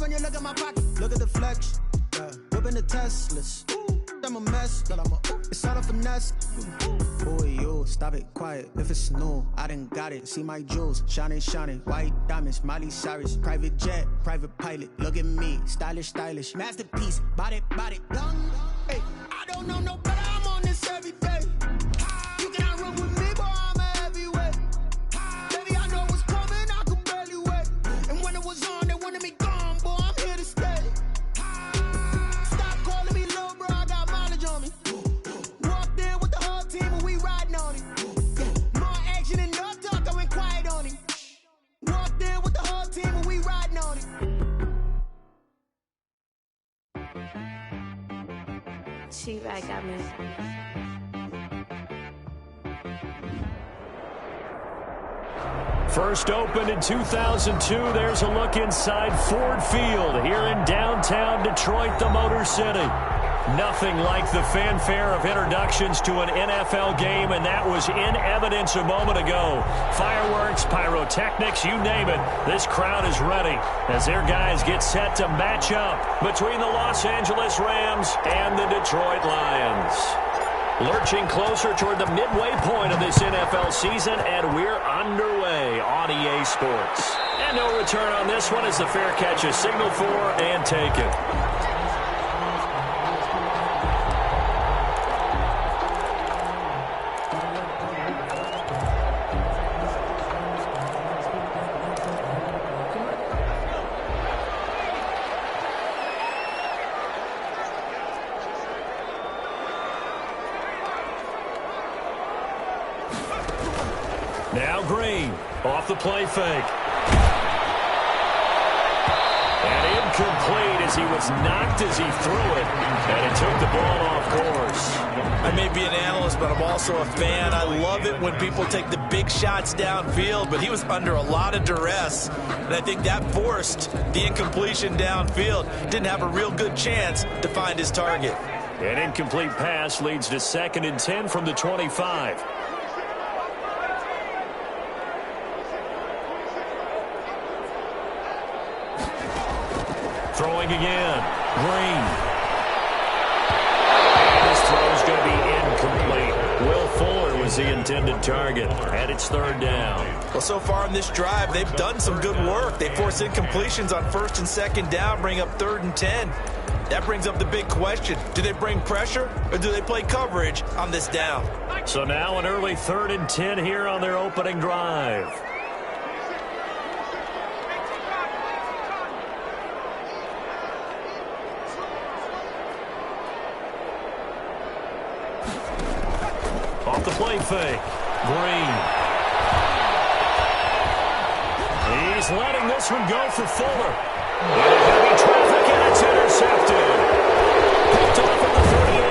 when you look at my pocket. Look at the flex. Yeah. Whipping the Teslas. I'm a mess, but it's all a finesse. Boy, you stop it quiet. If it's new, I done got it. See my jewels, shining, shining. White diamonds, Miley Cyrus. Private jet, private pilot. Look at me, stylish, stylish. Masterpiece, body, young. Hey, I don't know no better. I'm on this every day. You cannot run with me, boy. I'm a heavyweight. Baby, I know what's coming. I could barely wait. And when it was on, they wanted me gone, boy. I'm here to stay. Stop calling me little bro. I got mileage on me. Walked in with the whole team and we riding on it. More action and no talk. I went quiet on him. Walked in with the whole team and we riding on it. She-Rag got me. First opened in 2002, there's a look inside Ford Field here in downtown Detroit, the Motor City. Nothing like the fanfare of introductions to an NFL game, and that was in evidence a moment ago. Fireworks, pyrotechnics, you name it. This crowd is ready as their guys get set to match up between the Los Angeles Rams and the Detroit Lions. Lurching closer toward the midway point of this NFL season, and we're underway on EA Sports. And no return on this one as the fair catch is signaled for and taken. Now Green, off the play fake. And incomplete as he was knocked as he threw it. And it took the ball off course. I may be an analyst, but I'm also a fan. I love it when people take the big shots downfield, but he was under a lot of duress. And I think that forced the incompletion downfield. Didn't have a real good chance to find his target. An incomplete pass leads to 2nd and 10 from the 25. Throwing again. Green. This throw's going to be incomplete. Will Fuller was the intended target, and it's 3rd down. Well, so far in this drive, they've done some good work. They force incompletions on 1st and 2nd down, bring up 3rd and 10. That brings up the big question. Do they bring pressure, or do they play coverage on this down? So now an early 3rd and 10 here on their opening drive. Off the play fake. Green. He's letting this one go for Fuller. Into heavy traffic, and it's intercepted. Picked off at the 38,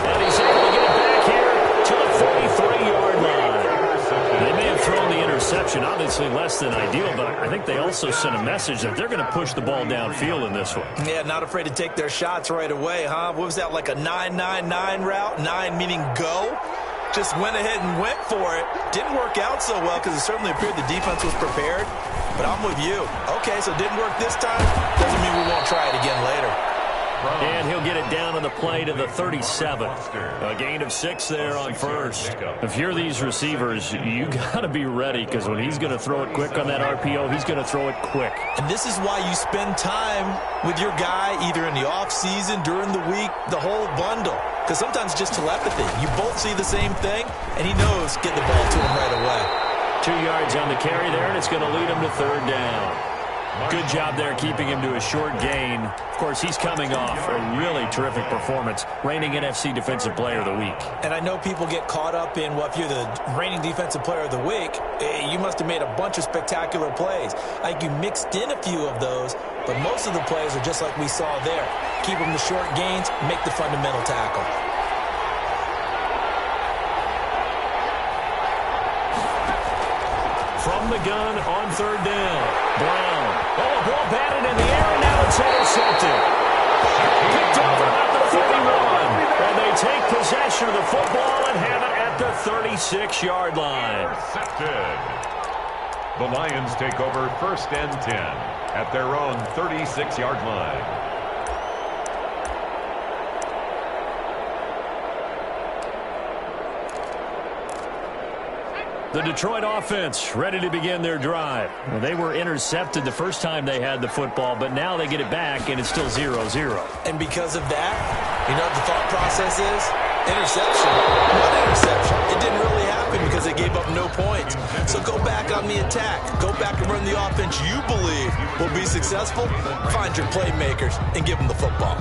and he's able to get it back here to the 43-yard line. They may have thrown the interception, obviously less than ideal, but I think they also sent a message that they're going to push the ball downfield in this one. Yeah, not afraid to take their shots right away, huh? What was that, like a 9-9-9 route? 9 meaning go? Just went ahead and went for it. Didn't work out so well because it certainly appeared the defense was prepared. But I'm with you. Okay, so it didn't work this time. Doesn't mean we won't try it again later. And he'll get it down on the play to the 37. A gain of 6 there on 1st. If you're these receivers, you got to be ready because when he's going to throw it quick on that RPO, he's going to throw it quick. And this is why you spend time with your guy either in the offseason, during the week, the whole bundle. Because sometimes it's just telepathy. You both see the same thing, and he knows get the ball to him right away. 2 yards on the carry there, and it's going to lead him to 3rd down. Good job there keeping him to a short gain. Of course, he's coming off a really terrific performance, reigning NFC Defensive Player of the Week. And I know people get caught up in, well, if you're the reigning Defensive Player of the Week, you must have made a bunch of spectacular plays. I think you mixed in a few of those, but most of the plays are just like we saw there. Keep them to short gains, make the fundamental tackle. From the gun on 3rd down. Brown. Oh, a ball batted in the air, and now it's intercepted. Picked off about the 31. And they take possession of the football and have it at the 36-yard line. Intercepted. The Lions take over 1st and 10 at their own 36-yard line. The Detroit offense ready to begin their drive. Well, they were intercepted the first time they had the football, but now they get it back, and it's still 0-0. And because of that, you know what the thought process is? Interception. What interception? It didn't really happen because they gave up no points. So go back on the attack. Go back and run the offense you believe will be successful. Find your playmakers and give them the football.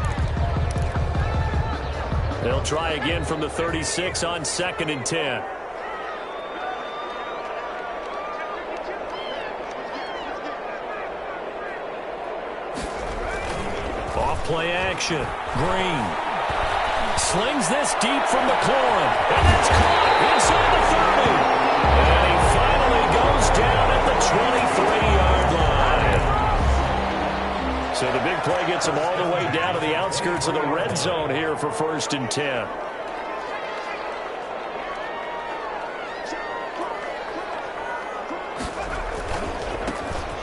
They'll try again from the 36 on 2nd and 10. Play action. Green slings this deep from McLaurin, and it's caught inside the 30. And he finally goes down at the 23-yard line. So the big play gets him all the way down to the outskirts of the red zone here for 1st and 10.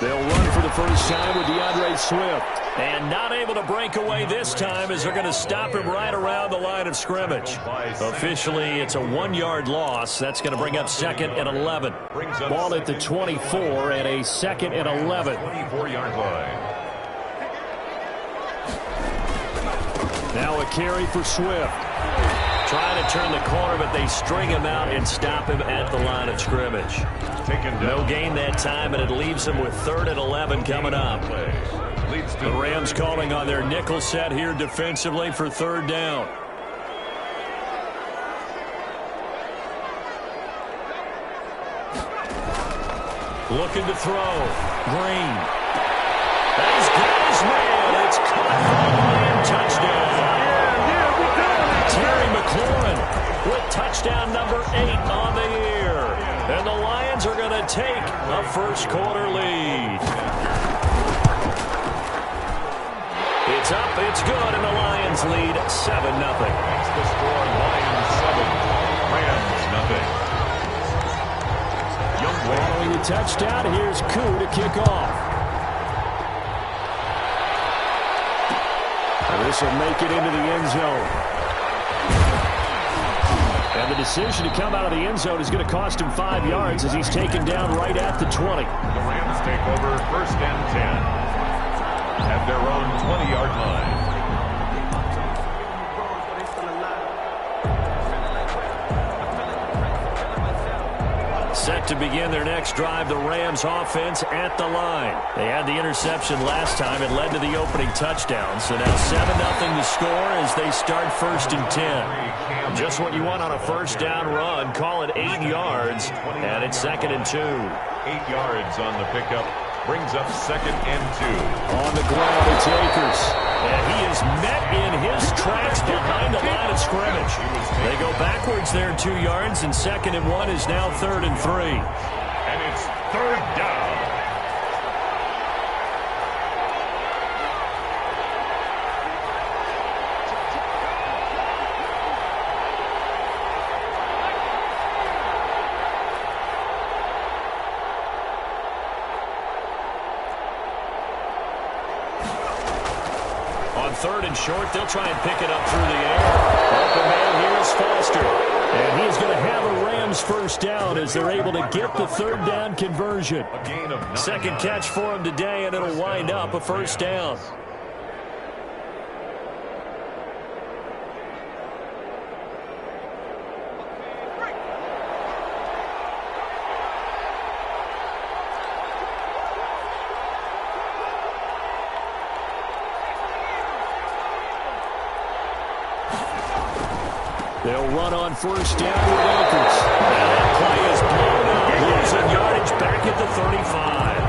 They'll run for the first time with DeAndre Swift. And not able to break away this time as they're going to stop him right around the line of scrimmage. Officially, it's a 1-yard loss. That's going to bring up 2nd and 11. Ball at the 24 and a 2nd and 11. 24-yard line. Now a carry for Swift. Trying to turn the corner, but they string him out and stop him at the line of scrimmage. No gain that time, and it leaves him with 3rd and 11 coming up. The Rams calling on their nickel set here defensively for 3rd down. Looking to throw. Green. He's got his man. It's caught for a Lion touchdown. Terry McLaurin with touchdown number 8 on the year. And the Lions are going to take a first-quarter lead. It's up, it's good, and the Lions lead 7-0. That's the score. Lions 7, Rams nothing. Following the touchdown, here's Koo to kick off. And this will make it into the end zone. And the decision to come out of the end zone is going to cost him 5 yards as he's taken down right at the 20. The Rams take over 1st and 10. At their own 20-yard line. Set to begin their next drive, the Rams offense at the line. They had the interception last time. It led to the opening touchdown. So now 7-0 the score as they start 1st and 10. Just what you want on a first down run. Call it 8 yards, and it's 2nd and 2. 8 yards on the pickup. Brings up 2nd and 2. On the ground, it's Akers. And he is met in his tracks behind the line of scrimmage. They go backwards there 2 yards, and 2nd and 1 is now 3rd and 3. And it's 3rd down. On 3rd and short, they'll try and pick it up through the air. Open man here is Foster. And he's going to have a Rams first down as they're able to get the 3rd down conversion. Second catch for him today, and it'll wind up a first down. They'll run on first down with Akers. And that play is blown up. Losing yardage back at the 35.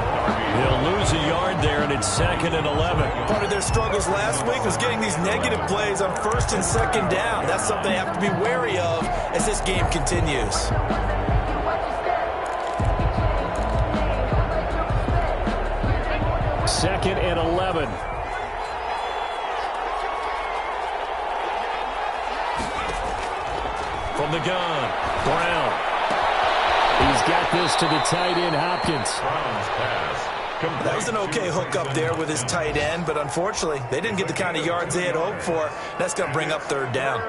They'll lose a yard there, and it's 2nd and 11. Part of their struggles last week was getting these negative plays on 1st and 2nd down. That's something they have to be wary of as this game continues. Second and 11. From the gun, Brown. He's got this to the tight end, Hopkins. Brown's pass That was an okay hook up there with his tight end, but unfortunately, they didn't get the kind of yards they had hoped for. That's going to bring up third down.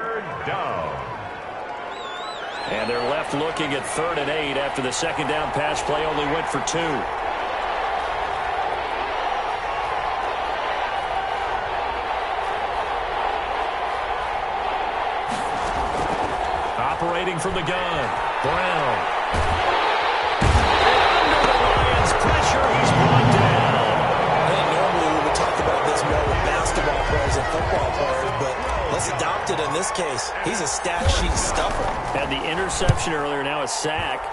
And they're left looking at 3rd and 8 after the second down pass play only went for 2. Operating from the gun, Brown. Under the Lions' pressure, he's brought down. I think normally we would talk about this more with basketball players and football players, but let's adopt it in this case. He's a stat sheet stuffer. Had the interception earlier, now a sack.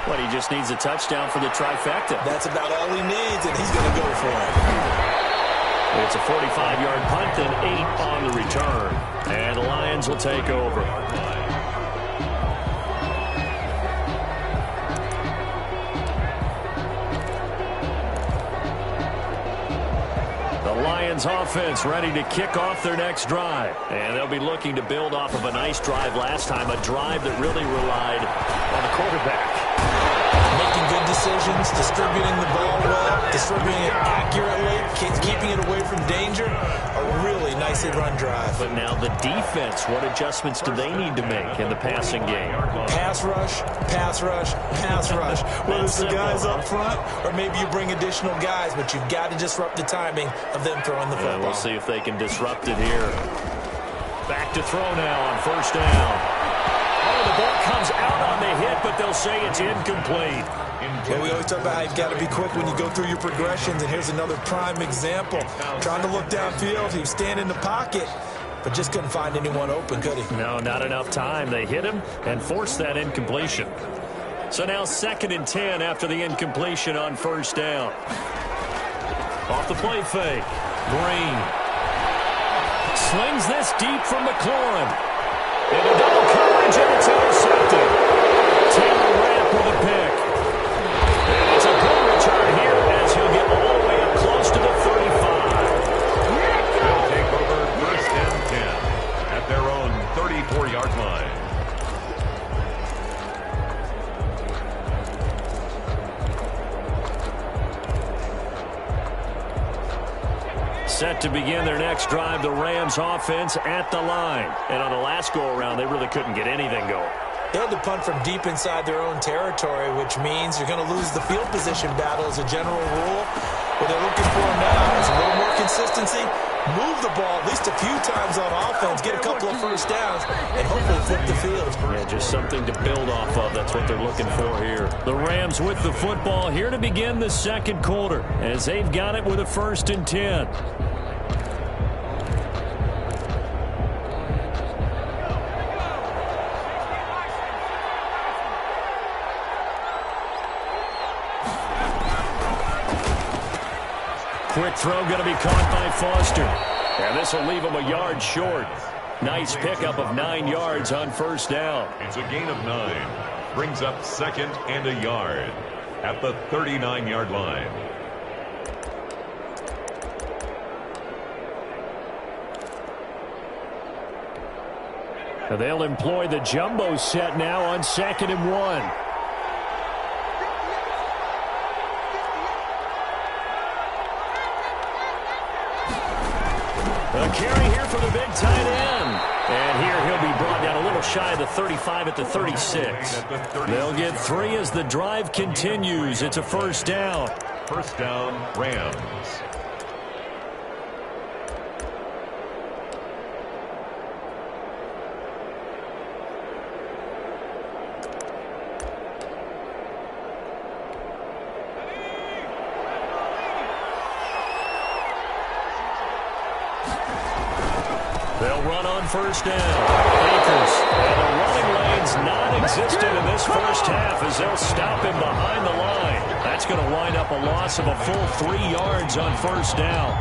But he just needs a touchdown for the trifecta. That's about all he needs, and he's going to go for it. It's a 45-yard punt and 8 on the return. And the Lions will take over. The Lions offense ready to kick off their next drive. And they'll be looking to build off of a nice drive last time, a drive that really relied on the quarterback. Making good decisions, distributing the ball well, distributing it accurately, keeping it away from danger. A really nicely run drive. But now the defense, what adjustments do they need to make in the passing game? Pass rush, pass rush, pass rush. Whether it's the guys up front or maybe you bring additional guys, but you've got to disrupt the timing of them throwing the football. We'll see if they can disrupt it here. Back to throw now on 1st down. Oh, the ball comes out on the hit, but they'll say it's incomplete. Yeah, we always talk about how you've got to be quick when you go through your progressions, and here's another prime example. Trying to look downfield, he was standing in the pocket, but just couldn't find anyone open, could he? No, not enough time. They hit him and forced that incompletion. So now 2nd and 10 after the incompletion on 1st down. Off the play fake. Green slings this deep from McLaurin. Into double coverage, and it's intercepted. Taylor Rapp with a pick. And it's a good return here as he'll get all the way up close to the 35. They'll take over 1st and 10 at their own 34-yard line. Set to begin their next drive, the Rams offense at the line. And on the last go-around, they really couldn't get anything going. They had to punt from deep inside their own territory, which means you're going to lose the field position battle as a general rule. What they're looking for now is a little more consistency, move the ball at least a few times on offense, get a couple of 1st downs, and hopefully flip the field. Yeah, just something to build off of. That's what they're looking for here. The Rams with the football here to begin the 2nd quarter as they've got it with a 1st and 10. Quick throw going to be caught by Foster. And this will leave him a yard short. Nice pickup of 9 yards on 1st down. It's a gain of 9. Brings up 2nd and a yard at the 39-yard line. And they'll employ the jumbo set now on 2nd and 1. A carry here for the big tight end. And here he'll be brought down a little shy of the 35 at the 36. They'll get 3 as the drive continues. It's a 1st down. 1st down, Rams. They'll run on 1st down. Akers. And the running lane's non-existent in this 1st half as they'll stop him behind the line. That's going to wind up a loss of a full 3 yards on 1st down.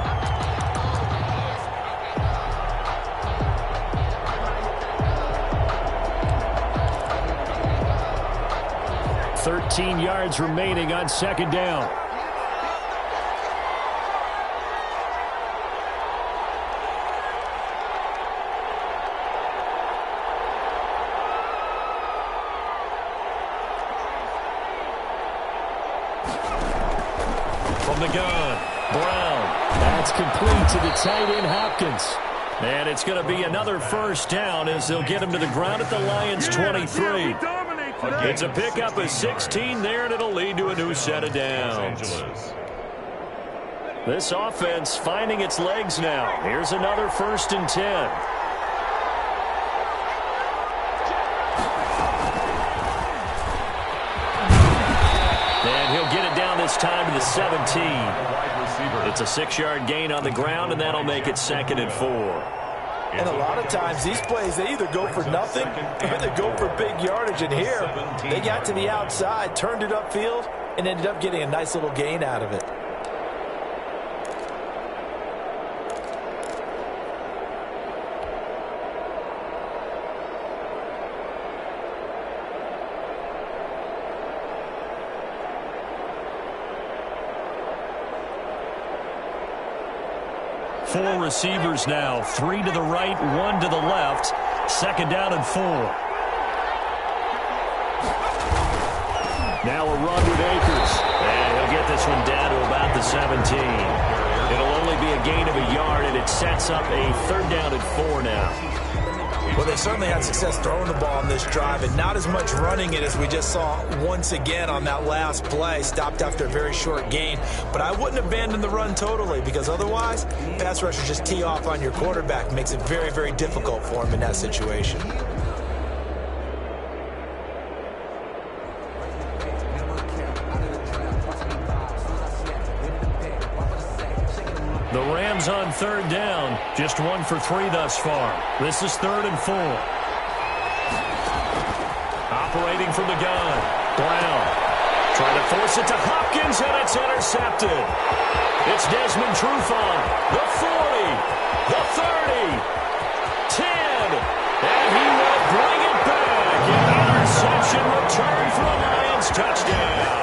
$13 yards remaining on 2nd down. the gun. Brown. That's complete to the tight end, Hopkins. And it's going to be another first down as they'll get him to the ground at the Lions' 23. It's a pickup of 16 there, and it'll lead to a new set of downs. This offense finding its legs now. Here's another 1st and 10. And he'll get it down this time to the 17. It's a 6-yard gain on the ground, and that'll make it 2nd and 4. And a lot of times these plays, they either go for nothing or they go for big yardage. And here, they got to the outside, turned it upfield, and ended up getting a nice little gain out of it. Four receivers now, 3 to the right, 1 to the left. 2nd down and 4. Now a run with Akers. And he'll get this one down to about the 17. It'll only be a gain of a yard, and it sets up a 3rd down and 4 now. Well, they certainly had success throwing the ball on this drive, and not as much running it as we just saw once again on that last play. Stopped after a very short gain. But I wouldn't abandon the run totally, because otherwise, pass rushers just tee off on your quarterback. Makes it very, very difficult for him in that situation. The Rams on 3rd down, just 1 for 3 thus far. This is 3rd and 4. Operating from the gun, Brown. Trying to force it to Hopkins, and it's intercepted. It's Desmond Trufant, the 40, the 30, 10, and he will bring it back. An interception return for a Lions touchdown.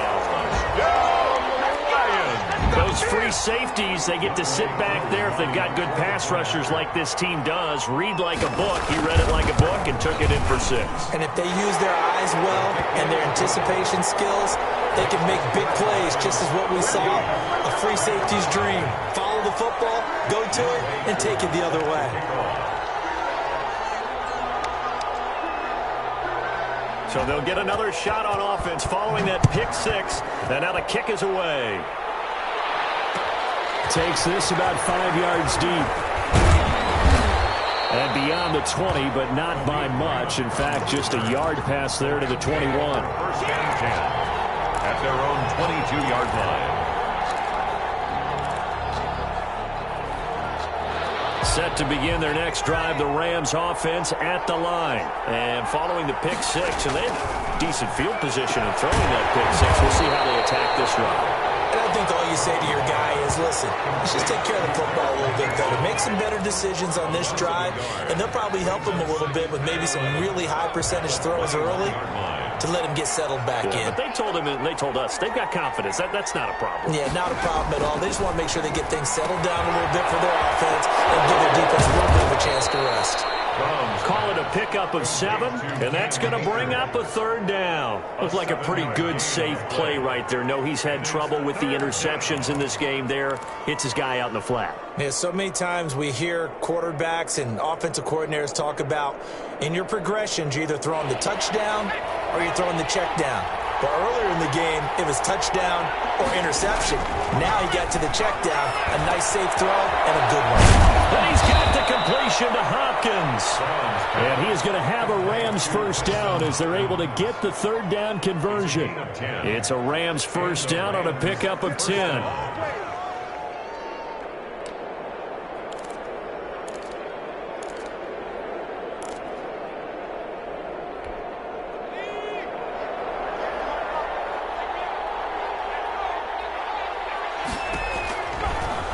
Those free safeties, they get to sit back there if they've got good pass rushers like this team does. Read like a book. He read it like a book and took it in for 6. And if they use their eyes well and their anticipation skills, they can make big plays, just as what we saw, a free safety's dream. Follow the football, go to it, and take it the other way. So they'll get another shot on offense following that pick 6. And now the kick is away. Takes this about 5 yards deep. And beyond the 20, but not by much. In fact, just a yard pass there to the 21. 1st and 10 at their own 22-yard line. Set to begin their next drive, the Rams offense at the line. And following the pick 6, and they have decent field position in throwing that pick 6. We'll see how they attack this run. And I think all you say to your guy is, listen, let's just take care of the football a little bit better. Make some better decisions on this drive, and they'll probably help him a little bit with maybe some really high percentage throws early to let him get settled back in. But they told him, and they told us, they've got confidence. That's not a problem. Yeah, not a problem at all. They just want to make sure they get things settled down a little bit for their offense and give their defense a little bit of a chance to rest. Call it a pickup of 7, and that's going to bring up a 3rd down. Looks like a pretty good, safe play right there. No, he's had trouble with the interceptions in this game there. Hits his guy out in the flat. Yeah, so many times we hear quarterbacks and offensive coordinators talk about in your progressions, you're either throwing the touchdown or you're throwing the check down. But earlier in the game, it was touchdown or interception. Now he got to the check down, a nice safe throw, and a good one. And he's got the completion to Hopkins. And he is going to have a Rams 1st down as they're able to get the 3rd down conversion. It's a Rams 1st down on a pickup of 10.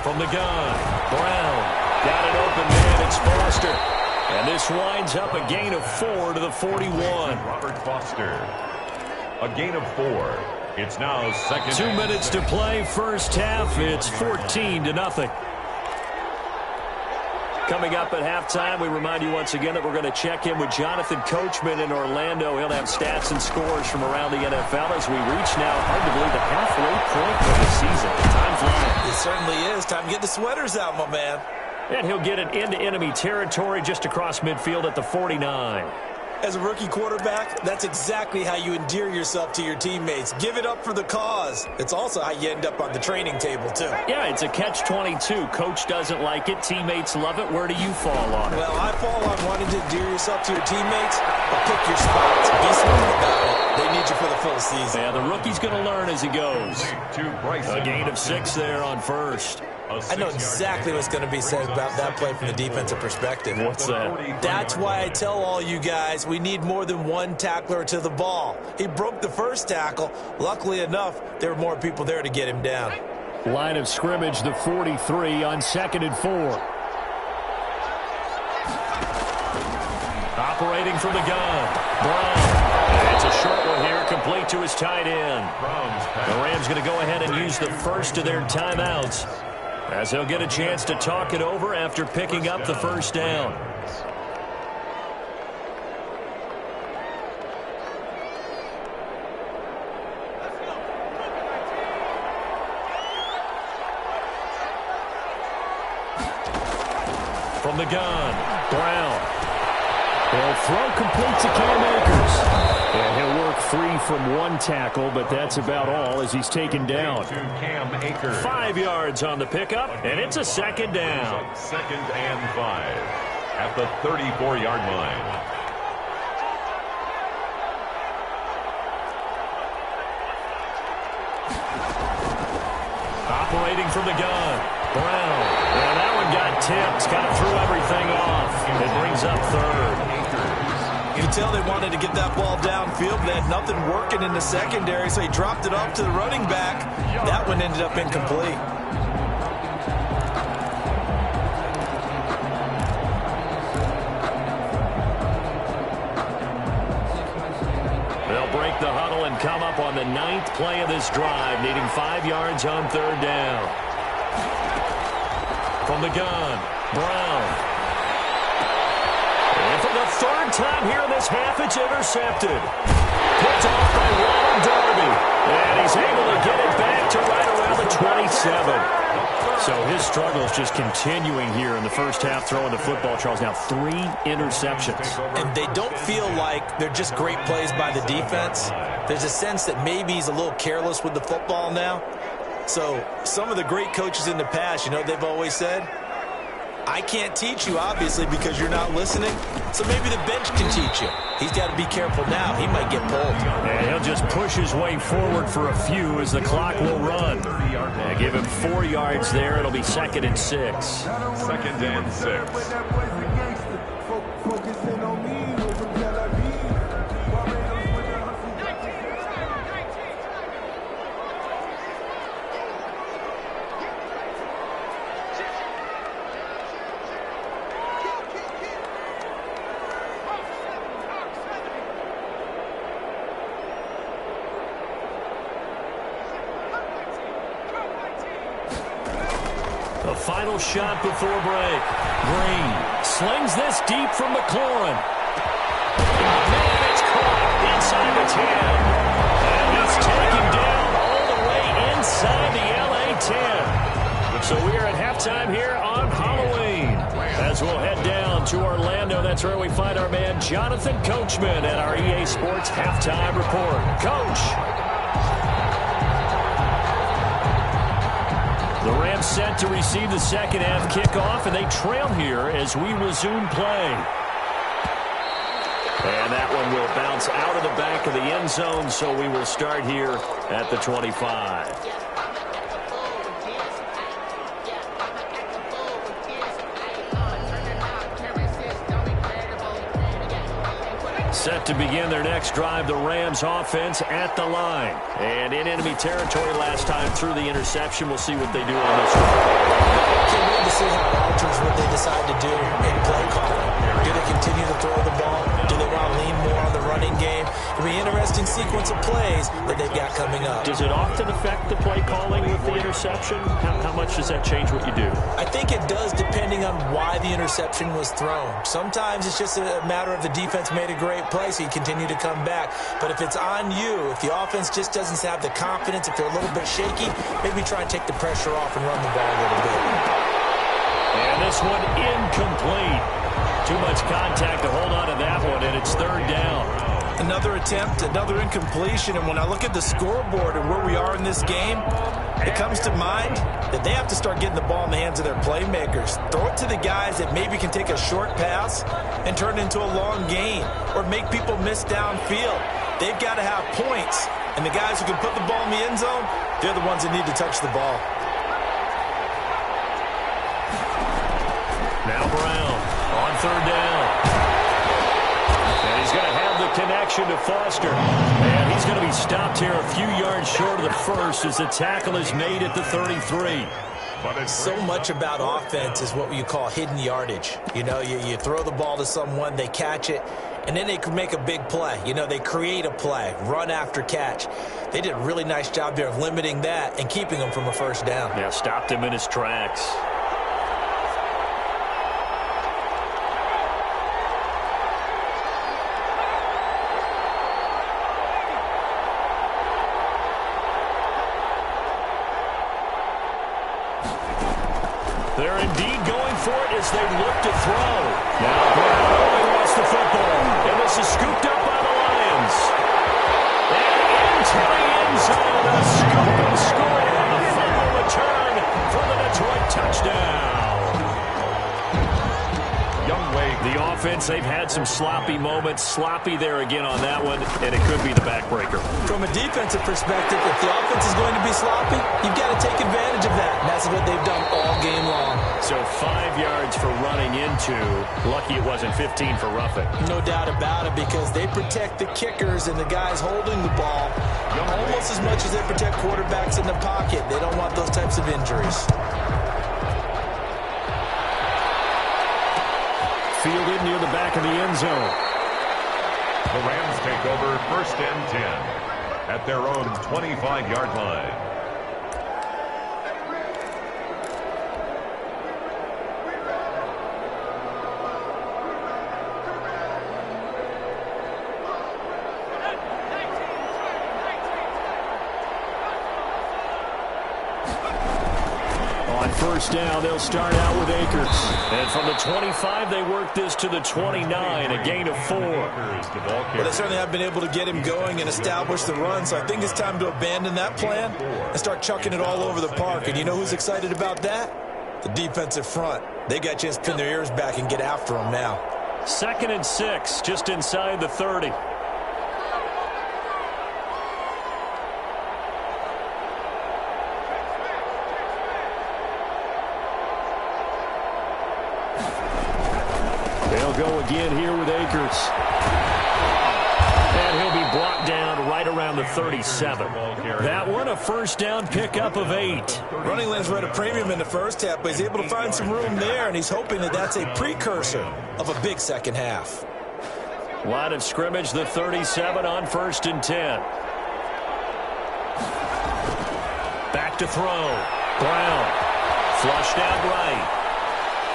From the gun, Brown got it open, man. It's Foster. And this winds up a gain of 4 to the 41. Robert Foster. A gain of 4. It's now 2nd. 2 minutes to play, 1st half. It's 14-0. Coming up at halftime, we remind you once again that we're going to check in with Jonathan Coachman in Orlando. He'll have stats and scores from around the NFL as we reach now, hard to believe, the halfway point of the season. Time flying. It certainly is. Time to get the sweaters out, my man. And he'll get it into enemy territory just across midfield at the 49. As a rookie quarterback, that's exactly how you endear yourself to your teammates. Give it up for the cause. It's also how you end up on the training table, too. Yeah, it's a catch-22. Coach doesn't like it. Teammates love it. Where do you fall on it? Well, I fall on wanting to endear yourself to your teammates, but pick your spots. Be smart about it. They need you for the full season. Yeah, the rookie's going to learn as he goes. A gain of 6 there on first. I know exactly what's going to be said about that play from the defensive perspective. What's that? That's why I tell all you guys we need more than one tackler to the ball. He broke the first tackle. Luckily enough, there were more people there to get him down. Line of scrimmage, the 43 on 2nd and 4. Operating from the gun. Brown. It's a short one here, complete to his tight end. The Rams going to go ahead and use the first of their timeouts, as they'll get a chance to talk it over after picking up the first down. From the gun, Brown. He'll throw complete to Cam Akers. And he'll work free from one tackle, but that's about all as he's taken down. 5 yards on the pickup, and it's a 2nd down. 2nd and 5 at the 34-yard line. Operating from the gun, Brown. And that one got tipped, kind of threw everything off. It brings up 3rd. You can tell they wanted to get that ball downfield. They had nothing working in the secondary, so he dropped it off to the running back. That one ended up incomplete. They'll break the huddle and come up on the 9th play of this drive, needing 5 yards on 3rd down. From the gun, Brown. And for the 3rd time here in this half, it's intercepted. Picked off by Ronald Darby. And he's able to get it back to right around the 27. So his struggles just continuing here in the first half throwing the football, Charles. Now 3 interceptions. And they don't feel like they're just great plays by the defense. There's a sense that maybe he's a little careless with the football now. So some of the great coaches in the past, you know what they've always said? I can't teach you, obviously, because you're not listening. So maybe the bench can teach you. He's got to be careful now. He might get pulled. And he'll just push his way forward for a few as the clock will run. And give him 4 yards there. It'll be 2nd and 6. 2nd and 6. Final shot before break. Green slings this deep from McLaurin. Man, it's caught inside the 10. And he's taken down all the way inside the LA 10. So we are at halftime here on Halloween. As we'll head down to Orlando, that's where we find our man Jonathan Coachman at our EA Sports Halftime Report. Coach. The Rams set to receive the second half kickoff, and they trail here as we resume play. And that one will bounce out of the back of the end zone, so we will start here at the 25. Set to begin their next drive, the Rams offense at the line. And in enemy territory last time through the interception. We'll see what they do on this one. Can't wait to see how it alters what they decide to do in play calling. Do they continue to throw the ball? Do they want to lean more on the running game? It'll be an interesting sequence of plays that they've got coming up. Does it often affect the play calling with the interception? How much does that change what you do? I think it does, depending on why the interception was thrown. Sometimes it's just a matter of the defense made a great play, so you continue to come back. But if it's on you, if the offense just doesn't have the confidence, if they're a little bit shaky, maybe try and take the pressure off and run the ball a little bit. And this one incomplete. Too much contact to hold on to that one, and it's third down. Another attempt, another incompletion, and when I look at the scoreboard and where we are in this game, it comes to mind that they have to start getting the ball in the hands of their playmakers. Throw it to the guys that maybe can take a short pass and turn it into a long gain or make people miss downfield. They've got to have points, and the guys who can put the ball in the end zone, they're the ones that need to touch the ball. Now Brown on third down. And he's going to have the connection to Foster. And he's going to be stopped here a few yards short of the first as the tackle is made at the 33. So much about offense is what you call hidden yardage. You know, you throw the ball to someone, they catch it, and then they can make a big play. You know, they create a play, run after catch. They did a really nice job there of limiting that and keeping them from a first down. Yeah, stopped him in his tracks. They're indeed going for it as they look to throw. Now Brown only wants the football. And this is scooped up by the Lions. And into the end zone. A scoop and score on the fumble return for the Detroit touchdown. The offense, they've had some sloppy moments. Sloppy there again on that one, and it could be the backbreaker. From a defensive perspective, if the offense is going to be sloppy, you've got to take advantage of that. And that's what they've done all game long. So 5 yards for running into. Lucky it wasn't 15 for roughing. No doubt about it, because they protect the kickers and the guys holding the ball almost as much as they protect quarterbacks in the pocket. They don't want those types of injuries. Fielded near the back of the end zone. The Rams take over first and 10 at their own 25-yard line. First down, they'll start out with Akers. And from the 25, they work this to the 29, a gain of 4. Well, they certainly have been able to get him going and establish the run, so I think it's time to abandon that plan and start chucking it all over the park. And you know who's excited about that? The defensive front. They got a chance to pin their ears back and get after him now. 2nd and 6, just inside the 30. Go again here with Akers. And he'll be brought down right around the 37. That one, a first down pickup of 8. Running lanes were at a premium in the first half, but he's able to find some room there, and he's hoping that that's a precursor of a big second half. Line of scrimmage, the 37 on 1st and 10. Back to throw. Brown. Flushed out right.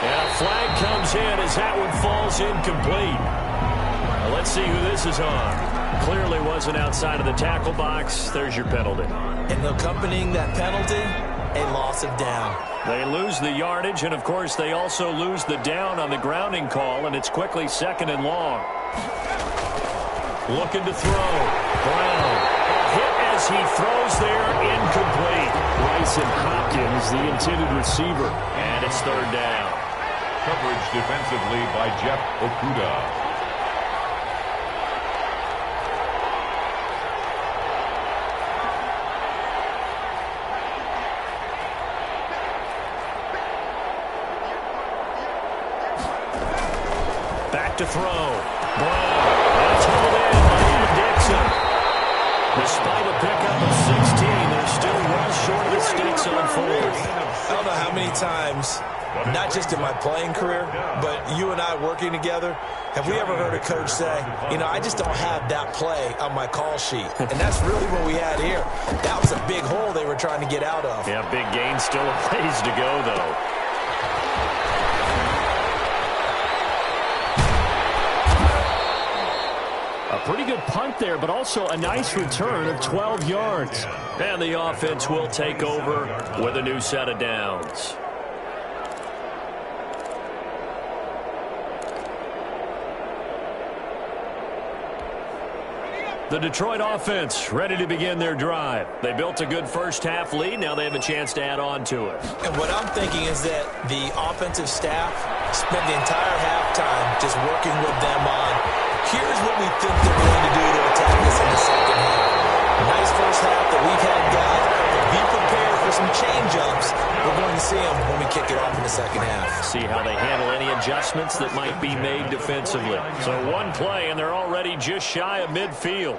And a flag comes in as that one falls incomplete. Now let's see who this is on. Clearly wasn't outside of the tackle box. There's your penalty. And accompanying that penalty, a loss of down. They lose the yardage, and of course they also lose the down on the grounding call, and it's quickly 2nd and long. Looking to throw. Brown. Hit as he throws there, incomplete. Bryson Hopkins, the intended receiver, and it's 3rd down. Coverage defensively by Jeff Okuda. Back to throw. Brown. And it's held in by Dixon. Despite a pickup of 16, they're still well short of the sticks on 4th. I don't know how many times not just in my playing career, but you and I working together, have we ever heard a coach say, you know, I just don't have that play on my call sheet? And that's really what we had here. That was a big hole they were trying to get out of. Yeah, big gain, still a ways to go, though. A pretty good punt there, but also a nice return of 12 yards. And the offense will take over with a new set of downs. The Detroit offense ready to begin their drive. They built a good first-half lead. Now they have a chance to add on to it. And what I'm thinking is that the offensive staff spent the entire halftime just working with them on, here's what we think they're going to do to attack us in the second half. Nice first half that we've had, guys. Be prepared for some change-ups. We're going to see them when we kick it off in the second half. See how they handle any adjustments that might be made defensively. So one play, and they're already just shy of midfield.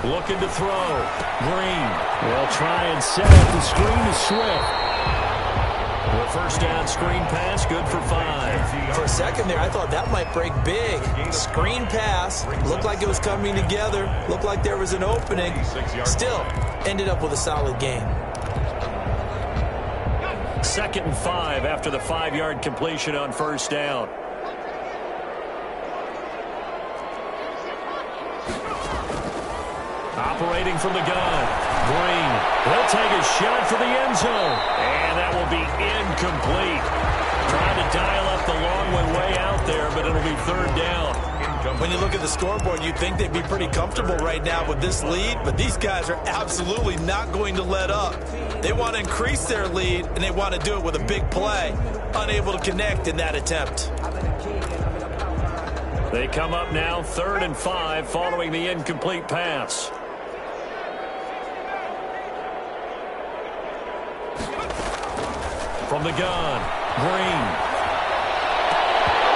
Looking to throw. Green. They'll try and set up the screen to Swift. The first down screen pass, good for 5. For a second there, I thought that might break big. Screen pass, looked like it was coming together, looked like there was an opening. Still, ended up with a solid gain. 2nd and 5 after the 5-yard completion on first down. Operating from the gun. Green. He'll take a shot for the end zone. And that will be incomplete. Trying to dial up the long way out there, but it'll be 3rd down. When you look at the scoreboard, you'd think they'd be pretty comfortable right now with this lead, but these guys are absolutely not going to let up. They want to increase their lead, and they want to do it with a big play. Unable to connect in that attempt. They come up now 3rd and 5 following the incomplete pass. From the gun, Green.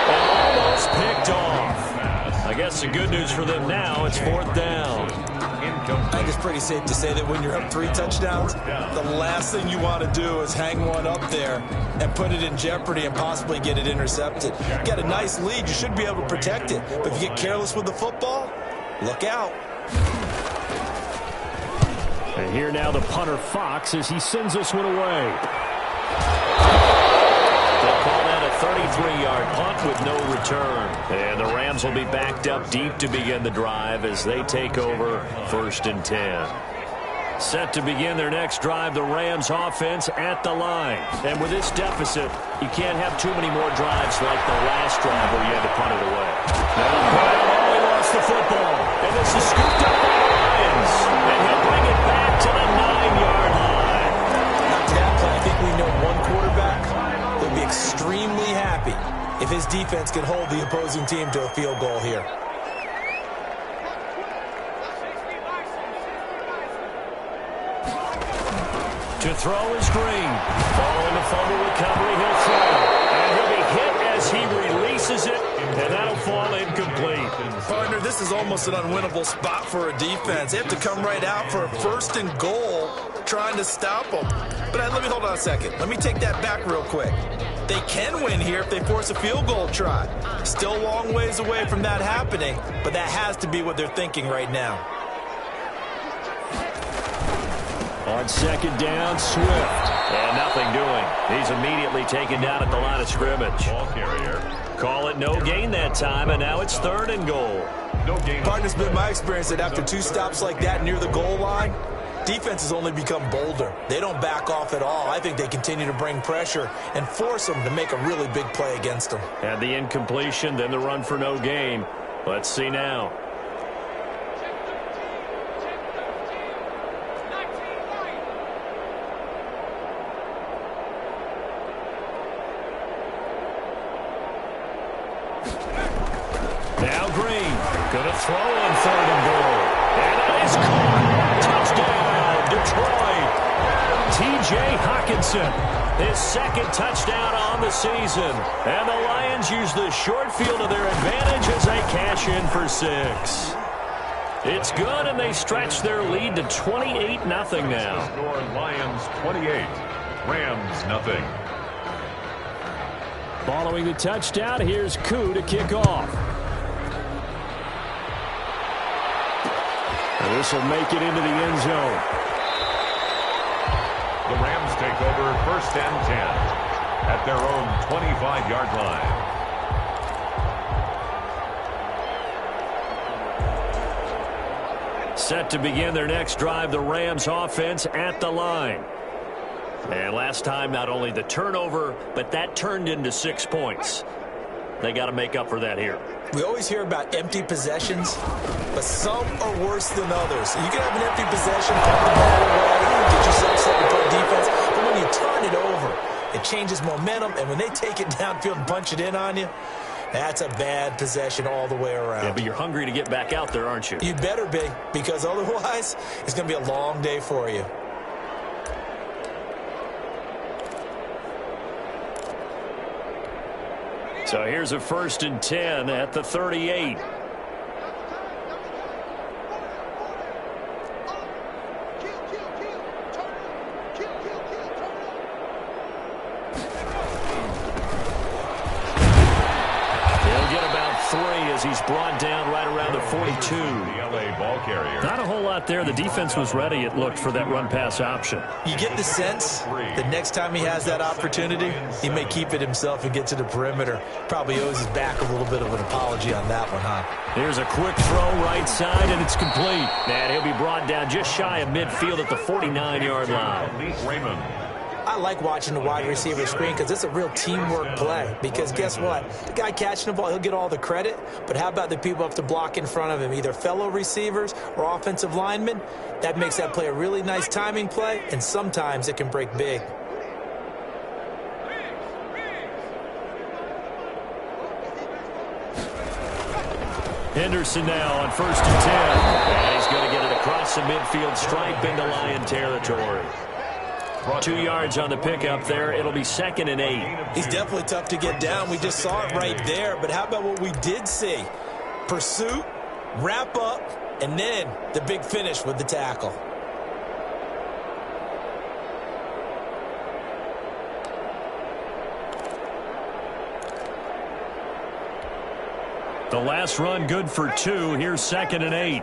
Almost picked off. I guess the good news for them now, it's 4th down. I think it's pretty safe to say that when you're up 3 touchdowns, the last thing you want to do is hang one up there and put it in jeopardy and possibly get it intercepted. You got a nice lead. You should be able to protect it. But if you get careless with the football, look out. And here now the punter Fox as he sends this one away. They'll call that a 33-yard punt with no return. And the Rams will be backed up deep to begin the drive as they take over 1st and 10. Set to begin their next drive, the Rams offense at the line. And with this deficit, you can't have too many more drives like the last drive where you had to punt it away. Now Brown only lost the football. And this is scooped up by the Lions. And he'll bring it back to the 9-yard line. After that play, I think we know one quarterback will be extremely happy if his defense can hold the opposing team to a field goal here. To throw is Green. Following the fumble recovery, he'll throw. And he'll be hit as he releases it, and that'll fall incomplete. Partner, this is almost an unwinnable spot for a defense. They have to come right out for a 1st and goal trying to stop them. But let me hold on a second. Let me take that back real quick. They can win here if they force a field goal try. Still a long ways away from that happening, but that has to be what they're thinking right now. On 2nd down, Swift. And nothing doing. He's immediately taken down at the line of scrimmage. Ball carrier. Call it no gain that time, and now it's 3rd and goal. No gain. Partner's been my experience that after 2 stops like that near the goal line, defenses only become bolder. They don't back off at all. I think they continue to bring pressure and force them to make a really big play against them. And the incompletion, then the run for no gain. Let's see now. Now Green, gonna throw on 3rd and goal. And that is caught. Touchdown, Detroit. T.J. Hockenson, his 2nd touchdown on the season. And the Lions use the short field to their advantage as they cash in for 6. It's good, and they stretch their lead to 28-0 now. Score Lions 28, Rams nothing. Following the touchdown, here's Koo to kick off. And this will make it into the end zone. The Rams take over 1st and 10 at their own 25-yard line. Set to begin their next drive, the Rams offense at the line. And last time, not only the turnover, but that turned into 6 points. They got to make up for that here. We always hear about empty possessions, but some are worse than others. You can have an empty possession, put the ball away, get yourself set to play defense, but when you turn it over, it changes momentum, and when they take it downfield and punch it in on you, that's a bad possession all the way around. Yeah, but you're hungry to get back out there, aren't you? You better be, because otherwise, it's going to be a long day for you. So here's a 1st and 10 at the 38. He's brought down right around the 42. The LA ball carrier. Not a whole lot there. The defense was ready, it looked, for that run-pass option. You get the sense the next time he has that opportunity, he may keep it himself and get to the perimeter. Probably owes his back a little bit of an apology on that one, huh? Here's a quick throw right side, and it's complete. And he'll be brought down just shy of midfield at the 49-yard line. Raymond. I like watching the wide receiver screen because it's a real teamwork play. Because guess what? The guy catching the ball, he'll get all the credit. But how about the people up to block in front of him, either fellow receivers or offensive linemen? That makes that play a really nice timing play, and sometimes it can break big. Henderson now on 1st and 10. And he's going to get it across the midfield stripe into Lion territory. 2 yards on the pickup there. It'll be 2nd and 8. He's definitely tough to get down. We just saw it right there. But how about what we did see? Pursuit, wrap up, and then the big finish with the tackle. The last run good for 2. Here's 2nd and 8.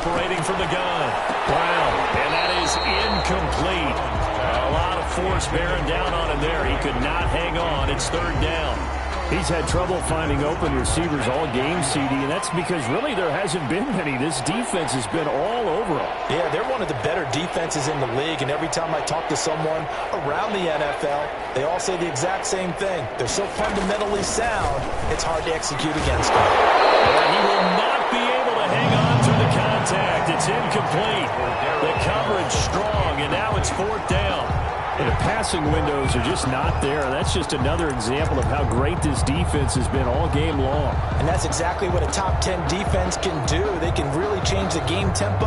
Operating from the gun. Brown. And that is incomplete. A lot of force bearing down on him there. He could not hang on. It's 3rd down. He's had trouble finding open receivers all game, CD, and that's because really there hasn't been many. This defense has been all over them. Yeah, they're one of the better defenses in the league, and every time I talk to someone around the NFL, they all say the exact same thing. They're so fundamentally sound, it's hard to execute against them. And he will not be able to hang on through the contact. It's incomplete. The coverage strong, and now it's 4th down. And the passing windows are just not there. That's just another example of how great this defense has been all game long. And that's exactly what a top 10 defense can do. They can really change the game tempo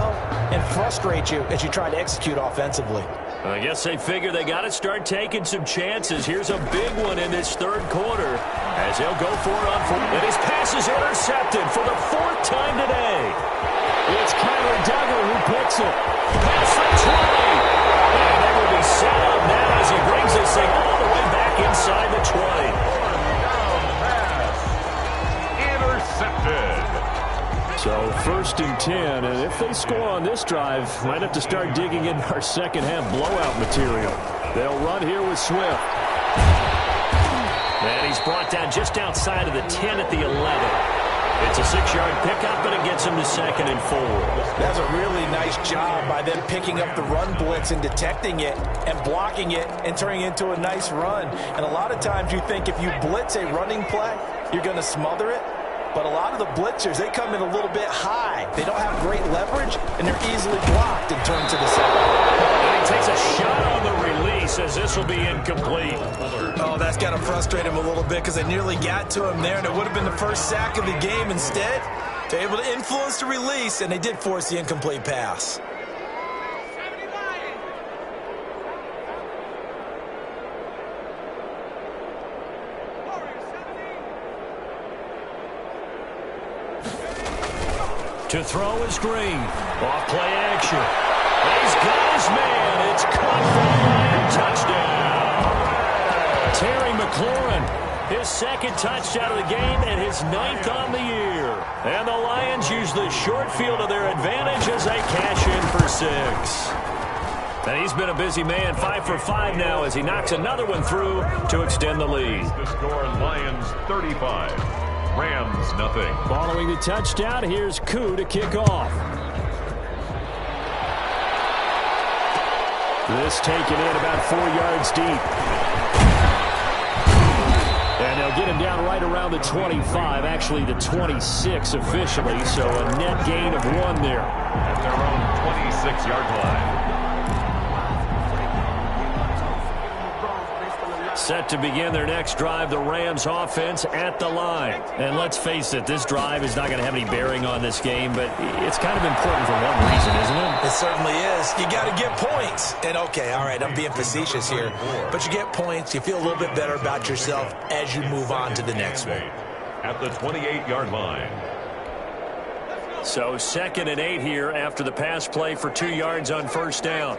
and frustrate you as you try to execute offensively. I guess they figure they got to start taking some chances. Here's a big one in this 3rd quarter as they'll go for it on 4th. And his pass is intercepted for the 4th time today. It's Kyler Duggar who picks it. Pass for 20. And they will be set up now as he brings this thing all the way back inside the 20. Intercepted. So 1st and 10, and if they score on this drive, might have to start digging in our second half blowout material. They'll run here with Swift. And he's brought down just outside of the 10 at the 11. It's a 6-yard pickup, and it gets him to 2nd and 4. That's a really nice job by them picking up the run blitz and detecting it and blocking it and turning it into a nice run. And a lot of times you think if you blitz a running play, you're going to smother it. But a lot of the blitzers, they come in a little bit high. They don't have great leverage, and they're easily blocked and turned to the side. And he takes a shot on the release as this will be incomplete. Oh, that's got to frustrate him a little bit because they nearly got to him there, and it would have been the first sack of the game. Instead, they're able to influence the release, and they did force the incomplete pass. To throw is Green. Off play action. got his man. It's caught for the Lion touchdown. Terry McLaurin, his second touchdown of the game and his 9th on the year. And the Lions use the short field to their advantage as they cash in for 6. And he's been a busy man, 5 for 5 now as he knocks another one through to extend the lead. The score, Lions 35, Rams nothing. Following the touchdown, here's Koo to kick off. This taken in about 4 yards deep. And they'll get him down right around the 25, actually the 26 officially, so a net gain of 1 there. At their own 26-yard line. Set to begin their next drive, the Rams offense at the line. And let's face it, this drive is not going to have any bearing on this game, but it's kind of important for one reason, isn't it? It certainly is. You got to get points. And, okay, all right, I'm being facetious here. But you get points, you feel a little bit better about yourself as you move on to the next one. At the 28-yard line. So 2nd and 8 here after the pass play for 2 yards on first down.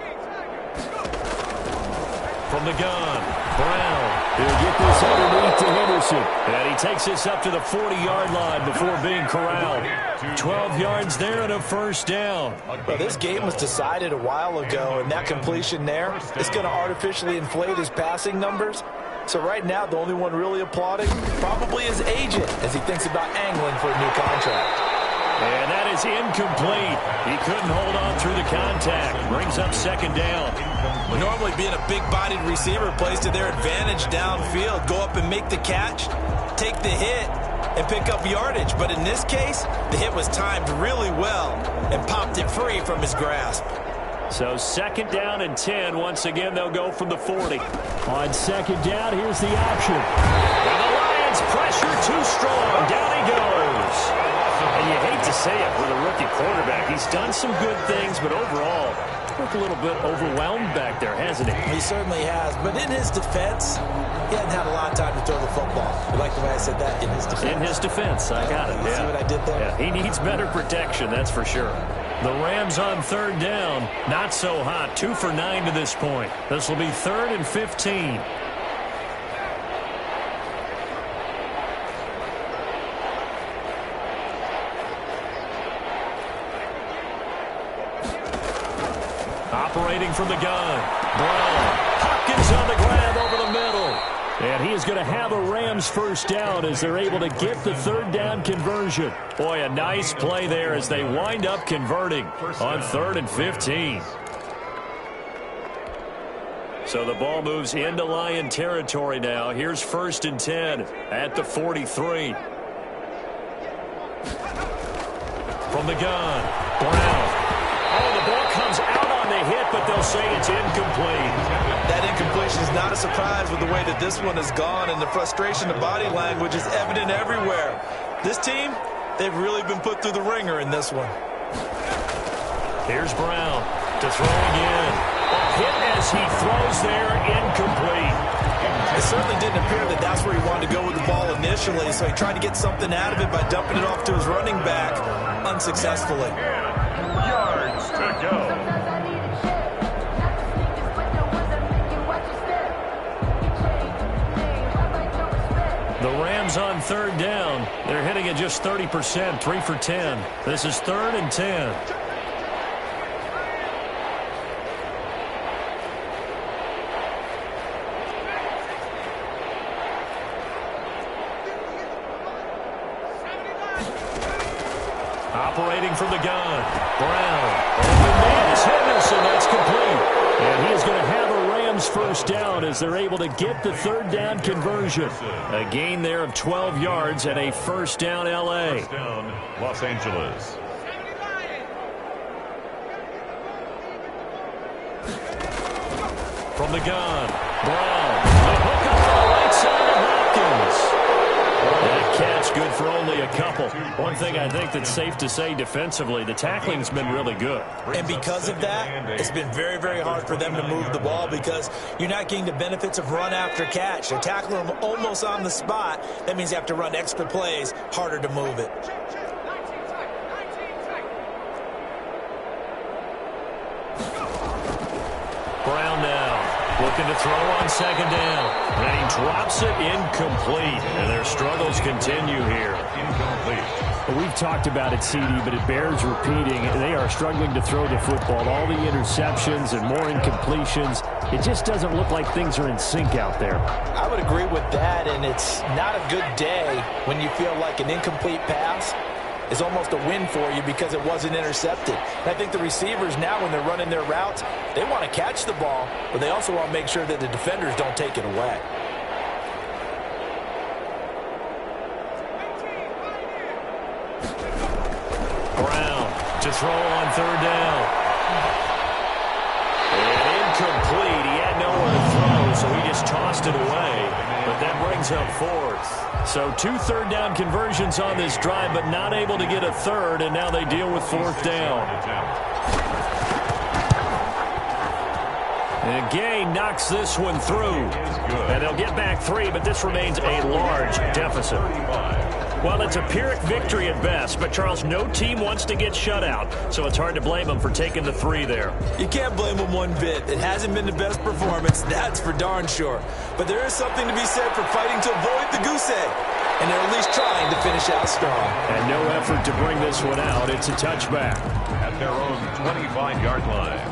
From the gun, Brown. He'll get this underneath to Henderson. And he takes this up to the 40-yard line before being corralled. 12 yards there and a first down. Well, this game was decided a while ago, and that completion there is going to artificially inflate his passing numbers. So right now, the only one really applauding probably his agent as he thinks about angling for a new contract. And that is incomplete. He couldn't hold on through the contact. Brings up 2nd down. Normally being a big-bodied receiver plays to their advantage downfield. Go up and make the catch, take the hit, and pick up yardage. But in this case, the hit was timed really well and popped it free from his grasp. So 2nd down and 10. Once again, they'll go from the 40. On 2nd down, here's the option. And the Lions pressure too strong. Down he goes. And you hate to say it with a rookie quarterback. He's done some good things, but overall, looked a little bit overwhelmed back there, hasn't he? He certainly has. But in his defense, he hadn't had a lot of time to throw the football. You like the way I said that? In his defense. In his defense. I got it. You see what I did there? Yeah, he needs better protection, that's for sure. The Rams on 3rd down. Not so hot. 2 for 9 to this point. This will be 3rd and 15. Operating from the gun. Brown. Hopkins on the grab over the middle. And he is going to have a Rams first down as they're able to get the 3rd down conversion. Boy, a nice play there as they wind up converting on 3rd and 15. So the ball moves into Lion territory now. Here's 1st and 10 at the 43. From the gun. Brown. Oh, the ball comes out on the hit, but they'll say it's incomplete. That incompletion is not a surprise with the way that this one has gone, and the frustration, the body language is evident everywhere. This team, they've really been put through the ringer in this one. Here's Brown to throw again. A hit as he throws there, incomplete. It certainly didn't appear that that's where he wanted to go with the ball initially, so he tried to get something out of it by dumping it off to his running back unsuccessfully. Yards to go. The Rams on 3rd down. They're hitting at just 30%, 3 for 10. This is 3rd and 10. Operating from the gun. Brown. Open man is Henderson. That's complete. And he is going to have a Rams first down as they're able to get the 3rd down conversion. A gain there of 12 yards and a first down L.A. First down, Los Angeles. From the gun. Brown. The hook up on the right side of Hopkins. That catch good for only a couple. One thing I think that's safe to say defensively, the tackling's been really good. And because of that, it's been very, very hard for them to move the ball because you're not getting the benefits of run after catch. They're tackling them almost on the spot. That means you have to run extra plays, harder to move it. Brown now, looking to throw on second down. And he drops it incomplete. And their struggles continue here. Incomplete. Well, we've talked about it, CD, but it bears repeating. They are struggling to throw the football. All the interceptions and more incompletions. It just doesn't look like things are in sync out there. I would agree with that, and it's not a good day when you feel like an incomplete pass is almost a win for you because it wasn't intercepted. And I think the receivers now, when they're running their routes, they want to catch the ball, but they also want to make sure that the defenders don't take it away. Brown to throw on third down. And incomplete. He had nowhere to throw, so he just tossed it away. But that brings up fourth. So 2 third-down conversions on this drive, but not able to get a third, and now they deal with fourth down. And Gay knocks this one through. And they'll get back 3, but this remains a large deficit. Well, it's a Pyrrhic victory at best, but, Charles, no team wants to get shut out, so it's hard to blame them for taking the 3 there. You can't blame them one bit. It hasn't been the best performance, that's for darn sure. But there is something to be said for fighting to avoid the goose egg, and they're at least trying to finish out strong. And no effort to bring this one out. It's a touchback. At their own 25-yard line.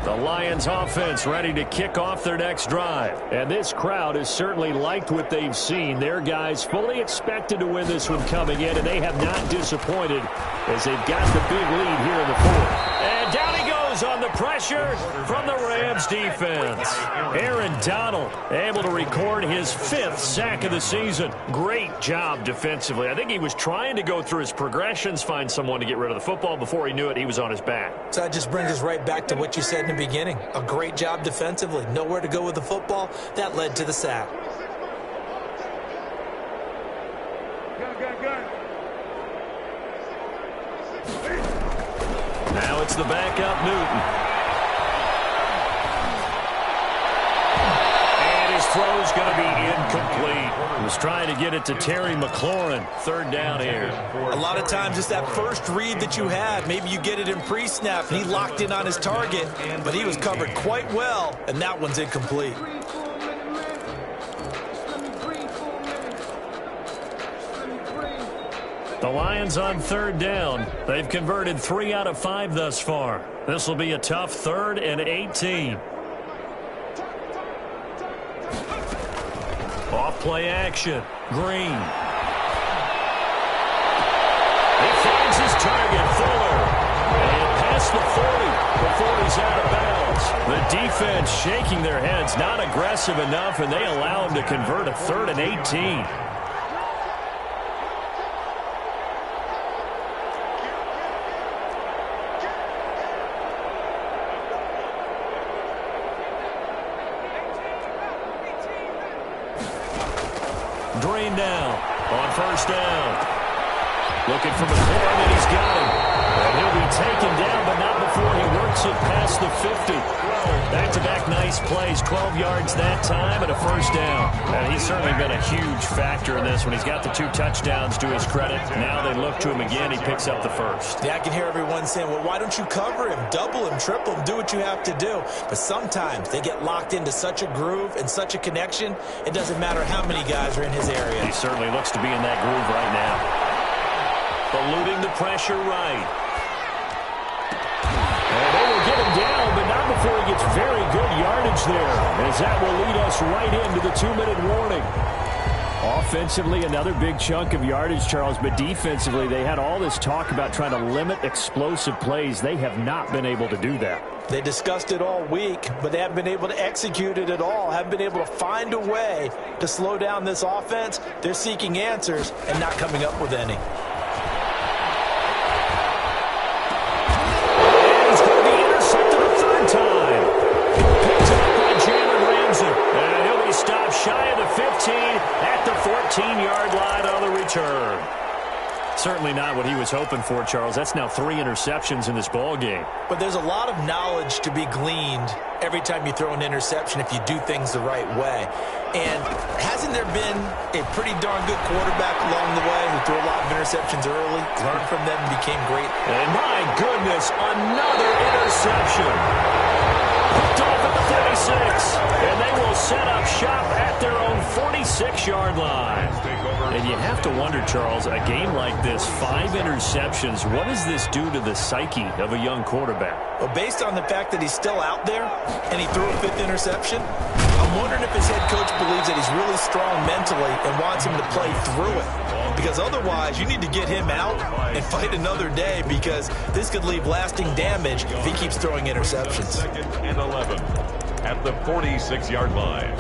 The Lions offense ready to kick off their next drive. And this crowd has certainly liked what they've seen. Their guys fully expected to win this one coming in, and they have not disappointed as they've got the big lead here in the fourth. And down he goes on the pressure from the Rams defense. Aaron Donald able to record his 5th sack of the season. Great job defensively. I think he was trying to go through his progressions, find someone to get rid of the football. Before he knew it, he was on his back. So that just brings us right back to what you said in the beginning. A great job defensively. Nowhere to go with the football. That led to the sack. Now it's the backup, Newton. And his throw's going to be incomplete. He was trying to get it to Terry McLaurin. Third down here. A lot of times it's that first read that you have. Maybe you get it in pre-snap, and he locked in on his target, but he was covered quite well, and that one's incomplete. The Lions on third down. They've converted 3 out of 5 thus far. This will be a tough 3rd and 18. Off play action. Green. He finds his target, Fuller. And past the 40 before he's out of bounds. The defense shaking their heads, not aggressive enough, and they allow him to convert a 3rd and 18. Green now on first down. Looking for McLaurin, and he's got him. And he'll be taken down, but not before he works it past the 50. Back-to-back nice plays, 12 yards that time and a first down. And he's certainly been a huge factor in this when he's got the 2 touchdowns to his credit. Now they look to him again. He picks up the first. Yeah, I can hear everyone saying, well, why don't you cover him, double him, triple him, do what you have to do. But sometimes they get locked into such a groove and such a connection, it doesn't matter how many guys are in his area. He certainly looks to be in that groove right now. Eluding the pressure right. And they will get him down, but not before he gets very good yardage there, as that will lead us right into the 2-minute warning. Offensively, another big chunk of yardage, Charles, but defensively, they had all this talk about trying to limit explosive plays. They have not been able to do that. They discussed it all week, but they haven't been able to execute it at all, haven't been able to find a way to slow down this offense. They're seeking answers and not coming up with any. Stopped shy of the 15 at the 14-yard line on the return. Certainly not what he was hoping for, Charles. That's now 3 interceptions in this ball game. But there's a lot of knowledge to be gleaned every time you throw an interception if you do things the right way. And hasn't there been a pretty darn good quarterback along the way who threw a lot of interceptions early, learned from them, and became great? And my goodness, another interception. Hooked off at the 46. And they will set up shop at their own 46-yard line. And you have to wonder, Charles, a game like this, 5 interceptions, what does this do to the psyche of a young quarterback? Well, based on the fact that he's still out there and he threw a 5th interception, I'm wondering if his head coach believes that he's really strong mentally and wants him to play through it. Because otherwise, you need to get him out and fight another day, because this could leave lasting damage if he keeps throwing interceptions. 2nd and 11 at the 46-yard line.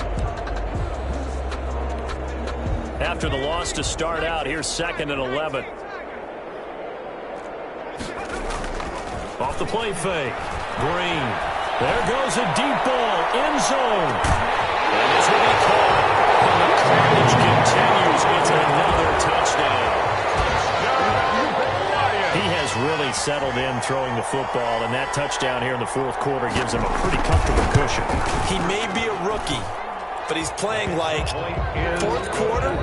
After the loss to start out, here's 2nd and 11. Off the play fake. Green. There goes a deep ball. End zone. And this will be caught. And the carnage continues. It's another touchdown. He has really settled in throwing the football, and that touchdown here in the 4th quarter gives him a pretty comfortable cushion. He may be a rookie, but he's playing like 4th quarter,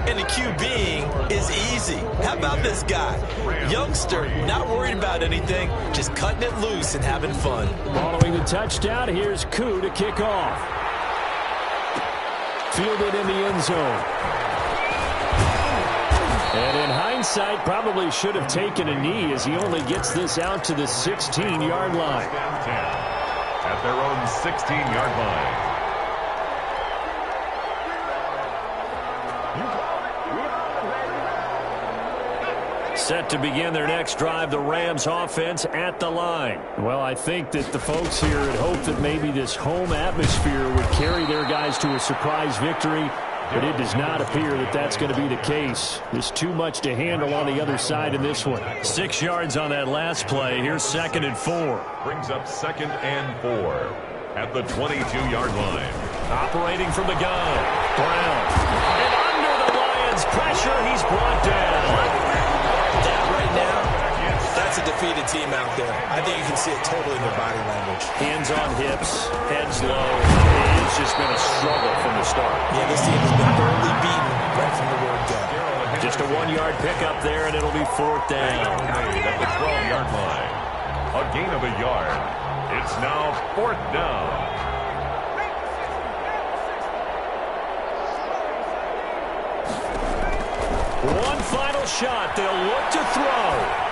and the QBing is easy. How about this guy? Youngster, not worried about anything, just cutting it loose and having fun. Following the touchdown, here's Koo to kick off. Fielded in the end zone. And in hindsight, probably should have taken a knee, as he only gets this out to the 16-yard line. At their own 16-yard line. Set to begin their next drive, the Rams offense at the line. Well, I think that the folks here had hoped that maybe this home atmosphere would carry their guys to a surprise victory, but it does not appear that that's going to be the case. There's too much to handle on the other side in this one. 6 yards on that last play. Here's 2nd and 4. Brings up 2nd and 4 at the 22-yard line. Operating from the gun. Brown. And under the Lions' pressure, he's brought down. That right now, that's a defeated team out there. I think you can see it totally in their body language. Hands on hips, heads low. It's just been a struggle from the start. Yeah, this team has been thoroughly beaten right from the word go. Just a 1-yard pickup there, and it'll be 4th down. Made at the 12-yard line. A gain of a yard. It's now 4th down. One final shot. They'll look to throw.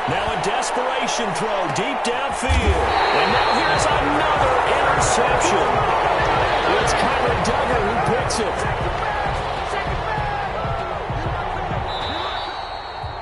Now a desperation throw deep downfield. And now here's another interception. It's Kyler Duggar who picks it.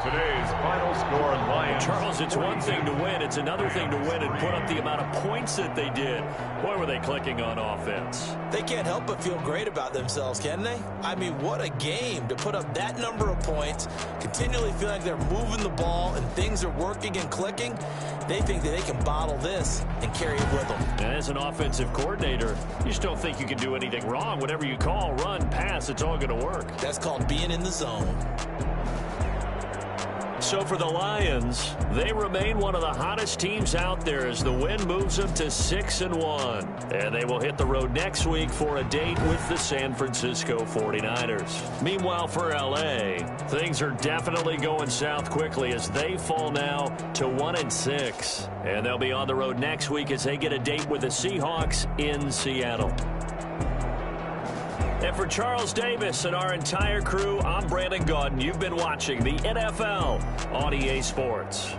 Today's final score, Lions. Charles, it's one thing to win. It's another thing to win and put up the amount of points that they did. Boy, were they clicking on offense. They can't help but feel great about themselves, can they? I mean, what a game to put up that number of points, continually feel like they're moving the ball and things are working and clicking. They think that they can bottle this and carry it with them. And as an offensive coordinator, you just don't think you can do anything wrong. Whatever you call, run, pass, it's all going to work. That's called being in the zone. So for the Lions, they remain one of the hottest teams out there as the win moves them to 6-1. And they will hit the road next week for a date with the San Francisco 49ers. Meanwhile, for LA, things are definitely going south quickly as they fall now to 1-6. And they'll be on the road next week as they get a date with the Seahawks in Seattle. And for Charles Davis and our entire crew, I'm Brandon Gaudin. You've been watching the NFL on EA Sports.